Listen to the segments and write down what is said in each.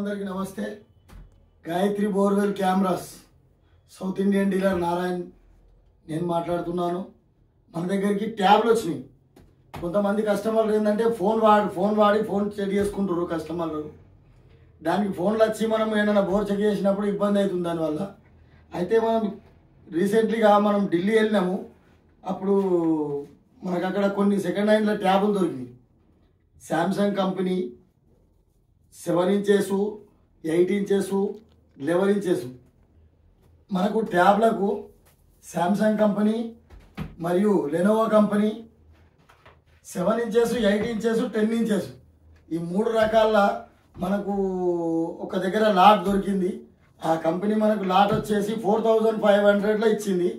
మిత్రులందరికీ నమస్తే. Gayatri borewell cameras south Indian dealer Narayan నేను మాట్లాడుతున్నాను. మన దగ్గరికి ట్యాబ్లు వచ్చినాయి. కొంతమంది కస్టమర్లు ఏంటంటే ఫోన్ వాడి ఫోన్ చెక్ చేసుకుంటారు కస్టమర్లు. దానికి ఫోన్లు వచ్చి మనం ఏమైనా బోర్ చెక్ చేసినప్పుడు ఇబ్బంది అవుతుంది దానివల్ల. అయితే మనం రీసెంట్లీగా మనం ఢిల్లీ వెళ్ళినాము. అప్పుడు మనకు అక్కడ కొన్ని సెకండ్ హ్యాండ్ల ట్యాబులు దొరికినాయి. Samsung company 7 inches, 8 inches, 11 inches. మనకు ట్యాబ్లకు శాంసంగ్ కంపెనీ మరియు Lenovo company 7 inches, 8 inches, 10 inches ఈ 3 రకాల మనకు ఒక దగ్గర లాట్ దొరికింది. ఆ కంపెనీ మనకు లాట్ వచ్చేసి 4500లో ఇచ్చింది.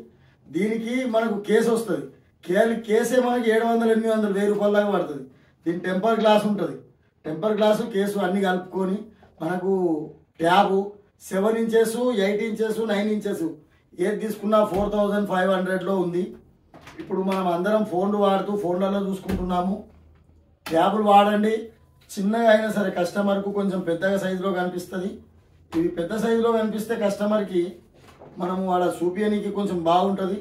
దీనికి మనకు కేసు వస్తుంది. కేసే మనకి 700-800 1000 రూపాయల దాకా పడుతుంది. దీని టెంపర్ గ్లాస్ ఉంటుంది. టెంపర్ గ్లాసు కేసు అన్నీ కలుపుకొని మనకు ట్యాబు 7 ఇంచెస్, 8 ఇంచెస్, 9 ఇంచెస్ ఏది తీసుకున్నా 4500లో ఉంది. ఇప్పుడు మనం అందరం ఫోన్లు వాడుతూ ఫోన్లలో చూసుకుంటున్నాము. ట్యాబులు వాడండి. చిన్నగా అయినా సరే కస్టమర్కు కొంచెం పెద్దగా సైజులో కనిపిస్తుంది. ఇవి పెద్ద సైజులో కనిపిస్తే కస్టమర్కి మనము వాడ చూపించడానికి కొంచెం బాగుంటుంది.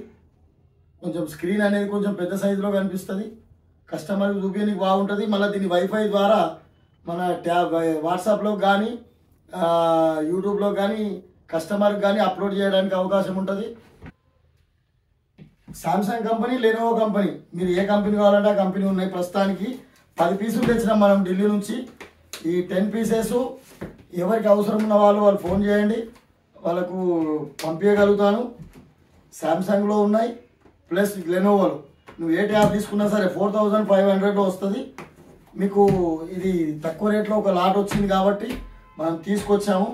కొంచెం స్క్రీన్ అనేది కొంచెం పెద్ద సైజులో కనిపిస్తుంది. కస్టమర్కి చూపించడానికి బాగుంటుంది. మళ్ళీ దీన్ని వైఫై ద్వారా మన వాట్సాప్లో కానీ యూట్యూబ్లో కానీ కస్టమర్కి కానీ అప్లోడ్ చేయడానికి అవకాశం ఉంటుంది. శాంసంగ్ కంపెనీ, లెనోవో కంపెనీ, మీరు ఏ కంపెనీ కావాలంటే ఆ కంపెనీ ఉన్నాయి. ప్రస్తుతానికి 10 పీసులు తెచ్చినాం మనం ఢిల్లీ నుంచి. ఈ 10 పీసెస్ ఎవరికి అవసరం ఉన్న వాళ్ళు ఫోన్ చేయండి, వాళ్ళకు పంపించగలుగుతాను. శాంసంగ్లో ఉన్నాయి ప్లస్ లెనోవోలో. నువ్వు ఏ ట్యాబ్ తీసుకున్నా సరే 4500లో వస్తుంది. మీకు ఇది తక్కువ రేట్లో ఒక లాట్ వచ్చింది కాబట్టి మనం తీసుకొచ్చాము.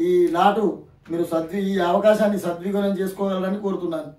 ఈ లాటు మీరు ఈ అవకాశాన్ని సద్వినియోగం చేసుకోగలరని కోరుతున్నాను.